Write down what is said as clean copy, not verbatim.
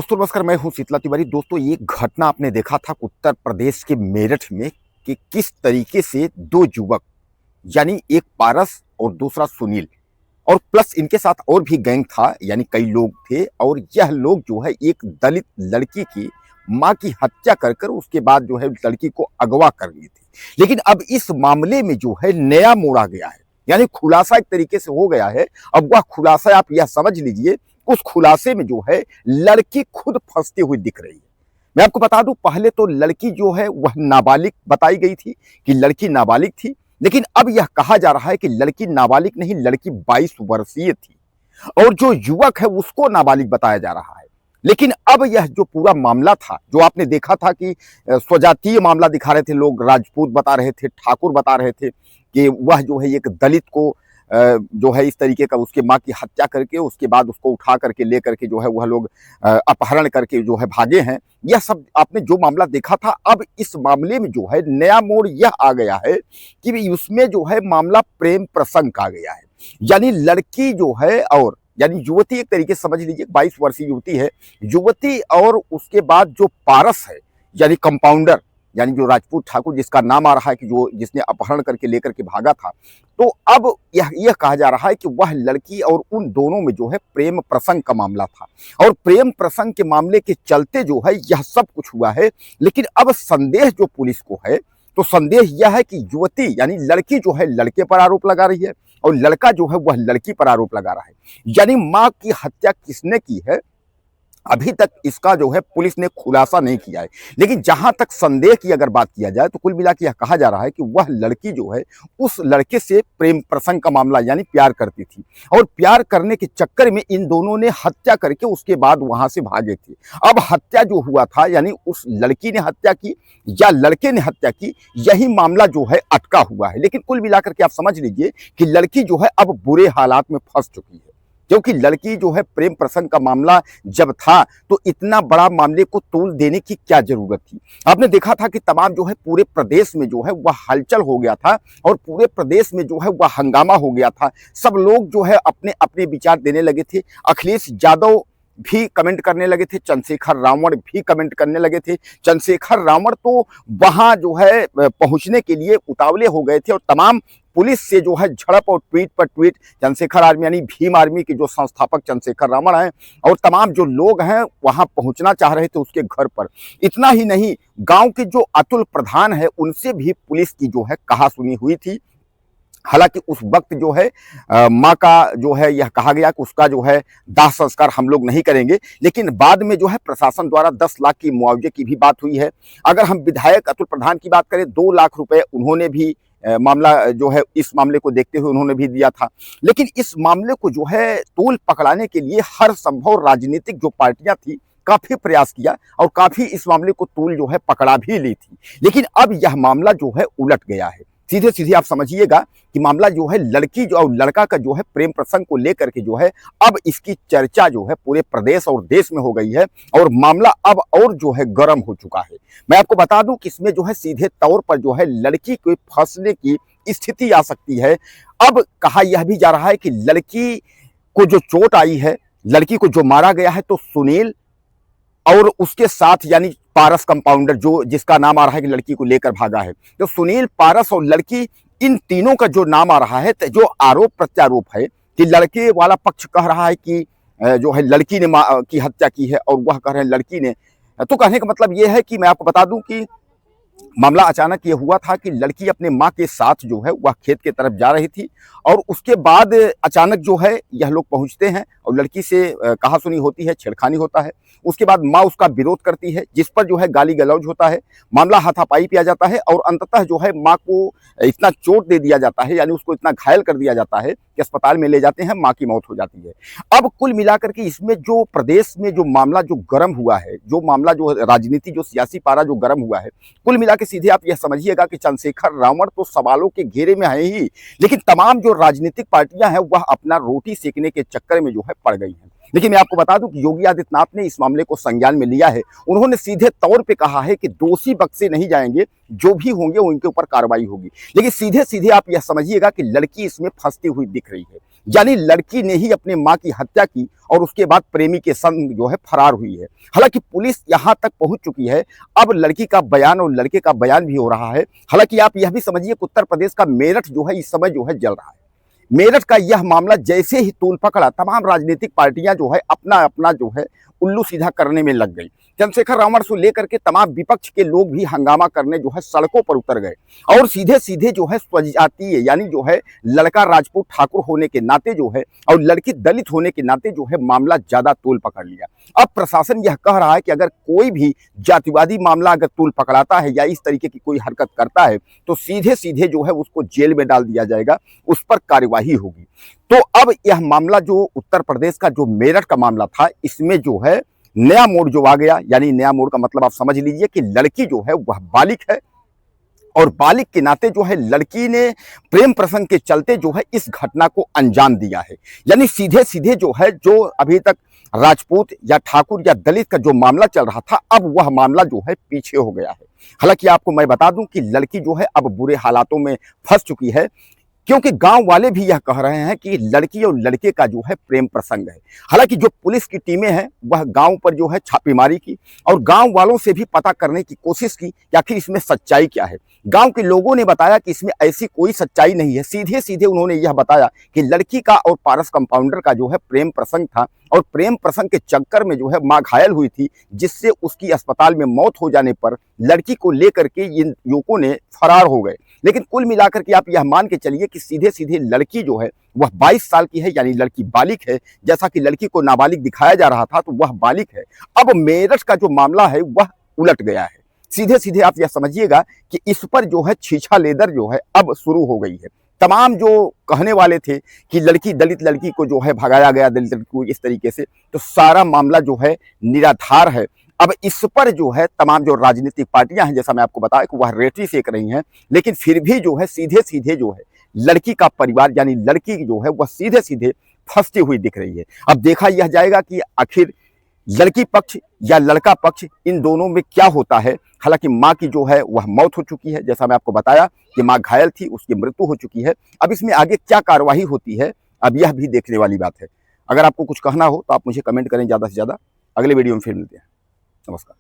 दोस्तों नमस्कार, मैं हूं शीतला तिवारी। दोस्तों ये घटना आपने देखा था उत्तर प्रदेश के मेरठ में कि किस तरीके से दो युवक यानी एक पारस और दूसरा सुनील और प्लस इनके साथ और भी गैंग था, यानी कई लोग थे और यह लोग जो है एक दलित लड़की की मां की हत्या कर कर उसके बाद जो है लड़की को अगवा कर ली थी। लेकिन अब इस मामले में जो है नया मोड़ आ गया है, यानी खुलासा एक तरीके से हो गया है। अब वह खुलासा आप यह समझ लीजिए, उस खुलासे में जो है लड़की खुद फंसती हुई दिख रही है। मैं आपको बता दूं, पहले तो लड़की जो है वह नाबालिग बताई गई थी कि लड़की नाबालिग थी, लेकिन अब यह कहा जा रहा है कि लड़की नाबालिग नहीं, लड़की 22 वर्षीय थी और जो युवक है उसको नाबालिग बताया जा रहा है। लेकिन अब यह जो पूरा मामला था, जो आपने देखा था कि स्वजातीय मामला दिखा रहे थे लोग, राजपूत बता रहे थे, ठाकुर बता रहे थे कि वह जो है एक दलित को जो है इस तरीके का उसके मां की हत्या करके उसके बाद उसको उठा करके ले करके जो है वह लोग अपहरण करके जो है भागे हैं। यह सब आपने जो मामला देखा था, अब इस मामले में जो है नया मोड़ यह आ गया है कि उसमें जो है मामला प्रेम प्रसंग का आ गया है। यानी लड़की जो है और यानी युवती, एक तरीके से समझ लीजिए 22 वर्षीय युवती है, युवती और उसके बाद जो पारस है यानी कंपाउंडर, यानी जो राजपूत ठाकुर जिसका नाम आ रहा है कि जो जिसने अपहरण करके लेकर के भागा था, तो अब यह कहा जा रहा है कि वह लड़की और उन दोनों में जो है प्रेम प्रसंग का मामला था और प्रेम प्रसंग के मामले के चलते जो है यह सब कुछ हुआ है। लेकिन अब संदेह जो पुलिस को है, तो संदेह यह है कि युवती यानी लड़की जो है लड़के पर आरोप लगा रही है और लड़का जो है वह लड़की पर आरोप लगा रहा है। यानी मां की हत्या किसने की है, अभी तक इसका जो है पुलिस ने खुलासा नहीं किया है। लेकिन जहां तक संदेह की अगर बात किया जाए तो कुल मिला के यह कहा जा रहा है कि वह लड़की जो है उस लड़के से प्रेम प्रसंग का मामला यानी प्यार करती थी और प्यार करने के चक्कर में इन दोनों ने हत्या करके उसके बाद वहां से भागे थे। अब हत्या जो हुआ था यानी उस लड़की ने हत्या की या लड़के ने हत्या की, यही मामला जो है अटका हुआ है। लेकिन कुल मिलाकर के आप समझ लीजिए कि लड़की जो है अब बुरे हालात में फंस चुकी है, क्योंकि लड़की जो है प्रेम प्रसंग का मामला जब था तो इतना बड़ा मामले को तोल देने की क्या जरूरत थी। आपने देखा था कि तमाम जो है पूरे प्रदेश में जो है वह हलचल हो गया था और पूरे प्रदेश में जो है वह हंगामा हो गया था। सब लोग जो है अपने अपने विचार देने लगे थे। अखिलेश यादव भी कमेंट करने लगे थे, चंद्रशेखर रावण भी कमेंट करने लगे थे। चंद्रशेखर रावण तो वहां जो है पहुंचने के लिए उतावले हो गए थे और तमाम पुलिस से जो है झड़प और ट्वीट पर ट्वीट। चंद्रशेखर आर्मी यानी भीम आर्मी के जो संस्थापक चंद्रशेखर रावण हैं और तमाम जो लोग हैं वहां पहुंचना चाह रहे थे उसके घर पर। इतना ही नहीं, गांव के जो अतुल प्रधान है उनसे भी पुलिस की जो है कहासुनी हुई थी। हालांकि उस वक्त जो है माँ का जो है यह कहा गया कि उसका जो है दाह संस्कार हम लोग नहीं करेंगे, लेकिन बाद में जो है प्रशासन द्वारा 10 लाख की मुआवजे की भी बात हुई है। अगर हम विधायक अतुल प्रधान की बात करें, 2 लाख रुपए उन्होंने भी मामला जो है इस मामले को देखते हुए उन्होंने भी दिया था। लेकिन इस मामले को जो है तूल पकड़ाने के लिए हर संभव राजनीतिक जो पार्टियां थी काफी प्रयास किया और काफी इस मामले को तूल जो है पकड़ा भी ली थी। लेकिन अब यह मामला जो है उलट गया है। सीधे सीधे आप समझिएगा कि मामला जो है लड़की जो और लड़का का जो है प्रेम प्रसंग को लेकर के जो है अब इसकी चर्चा जो है पूरे प्रदेश और देश में हो गई है और मामला अब और जो है गर्म हो चुका है। मैं आपको बता दूं कि इसमें जो है सीधे तौर पर जो है लड़की को फंसने की स्थिति आ सकती है। अब कहा यह भी जा रहा है कि लड़की को जो चोट आई है, लड़की को जो मारा गया है, तो सुनील और उसके साथ यानी पारस कंपाउंडर जो जिसका नाम आ रहा है कि लड़की को लेकर भागा है, तो सुनील, पारस और लड़की, इन तीनों का जो नाम आ रहा है, तो जो आरोप प्रत्यारोप है कि लड़के वाला पक्ष कह रहा है कि जो है लड़की ने की हत्या की है और वह कह रहे हैं लड़की ने। तो कहने का मतलब यह है कि मैं आपको बता दूं कि मामला अचानक ये हुआ था कि लड़की अपने माँ के साथ जो है वह खेत की तरफ जा रही थी और उसके बाद अचानक जो है यह लोग पहुंचते हैं और लड़की से कहासुनी होती है, छेड़खानी होता है। उसके बाद माँ उसका विरोध करती है, जिस पर जो है गाली गलौज होता है, मामला हाथापाई किया जाता है और अंततः जो है माँ को इतना चोट दे दिया जाता है, यानी उसको इतना घायल कर दिया जाता है कि अस्पताल में ले जाते हैं, माँ की मौत हो जाती है। अब कुल मिलाकर के इसमें जो प्रदेश में जो मामला जो गर्म हुआ है, जो मामला जो राजनीति जो सियासी पारा जो गर्म हुआ है, कुल मिला के सीधे आप यह समझिएगा कि चंद्रशेखर रावण तो सवालों के घेरे में है ही, लेकिन तमाम जो राजनीतिक पार्टियां हैं वह अपना रोटी सेकने के चक्कर में जो है पड़ गई हैं। लेकिन मैं आपको बता दूं कि योगी आदित्यनाथ ने इस मामले को संज्ञान में लिया है। उन्होंने सीधे तौर पे कहा है कि दोषी बख्शे नहीं जाएंगे, जो भी होंगे उनके ऊपर कार्रवाई होगी। लेकिन सीधे सीधे आप यह समझिएगा कि लड़की इसमें फंसती हुई दिख रही है। यानी लड़की ने ही अपने मां की हत्या की और उसके बाद प्रेमी के संग जो है फरार हुई है। हालांकि पुलिस यहां तक पहुंच चुकी है, अब लड़की का बयान और लड़के का बयान भी हो रहा है। हालांकि आप यह भी समझिए कि उत्तर प्रदेश का मेरठ जो है इस समय जो है जल रहा है। मेरठ का यह मामला जैसे ही तूल पकड़ा, तमाम राजनीतिक पार्टियां जो है अपना अपना जो है उल्लू सीधा करने में लग गई। चंद्रशेखर रावण से लेकर के तमाम विपक्ष के लोग भी हंगामा करने जो है सड़कों पर उतर गए और सीधे सीधे जो है स्वजातीय यानी जो है लड़का राजपूत ठाकुर होने के नाते जो है और लड़की दलित होने के नाते जो है मामला ज्यादा तूल पकड़ लिया। अब प्रशासन यह कह रहा है कि अगर कोई भी जातिवादी मामला अगर तूल पकड़ाता है या इस तरीके की कोई हरकत करता है तो सीधे सीधे जो है उसको जेल में डाल दिया जाएगा, उस पर कार्यवाही होगी। तो अब यह मामला जो उत्तर प्रदेश का जो मेरठ का मामला था, इसमें जो है नया मोड़ जो आ गया। यानी नया मोड़ का मतलब आप समझ लीजिए कि लड़की जो है वह बालिक है और बालिक के नाते जो है लड़की ने प्रेम प्रसंग के चलते जो है इस घटना को अंजाम दिया है। यानी सीधे सीधे जो है जो अभी तक राजपूत या ठाकुर या दलित का जो मामला चल रहा था, अब वह मामला जो है पीछे हो गया है। हालांकि आपको मैं बता दूं कि लड़की जो है अब बुरे हालातों में फंस चुकी है, क्योंकि गांव वाले भी यह कह रहे हैं कि लड़की और लड़के का जो है प्रेम प्रसंग है। हालांकि जो पुलिस की टीमें हैं वह गांव पर जो है छापेमारी की और गांव वालों से भी पता करने की कोशिश की कि आखिर इसमें सच्चाई क्या है। गांव के लोगों ने बताया कि इसमें ऐसी कोई सच्चाई नहीं है। सीधे सीधे उन्होंने यह बताया कि लड़की का और पारस कंपाउंडर का जो है प्रेम प्रसंग था और प्रेम प्रसंग के चक्कर में जो है मां घायल हुई थी, जिससे उसकी अस्पताल में मौत हो जाने पर लड़की को लेकर के इन युवकों ने फरार हो गए। लेकिन कुल मिलाकर के आप यह मान के चलिए कि सीधे सीधे लड़की जो है वह 22 साल की है, यानी लड़की बालिक है। जैसा कि लड़की को नाबालिग दिखाया जा रहा था तो वह बालिक है। अब मेरठ का जो मामला है वह उलट गया है। सीधे सीधे आप यह समझिएगा कि इस पर जो है छीछा लेदर जो है अब शुरू हो गई है। तमाम जो कहने वाले थे कि लड़की दलित लड़की को जो है भगाया गया, दलित लड़की को इस तरीके से, तो सारा मामला जो है निराधार है। अब इस पर जो है तमाम जो राजनीतिक पार्टियां हैं, जैसा मैं आपको बताया कि वह रेटी सेक रही हैं, लेकिन फिर भी जो है सीधे सीधे जो है लड़की का परिवार यानी लड़की जो है वह सीधे सीधे फंसती हुई दिख रही है। अब देखा यह जाएगा कि आखिर लड़की पक्ष या लड़का पक्ष इन दोनों में क्या होता है। हालांकि मां की जो है वह मौत हो चुकी है, जैसा मैं आपको बताया कि मां घायल थी, उसकी मृत्यु हो चुकी है। अब इसमें आगे क्या कार्रवाई होती है, अब यह भी देखने वाली बात है। अगर आपको कुछ कहना हो तो आप मुझे कमेंट करें ज़्यादा से ज़्यादा। अगले वीडियो में फिर मिलते हैं। नमस्कार।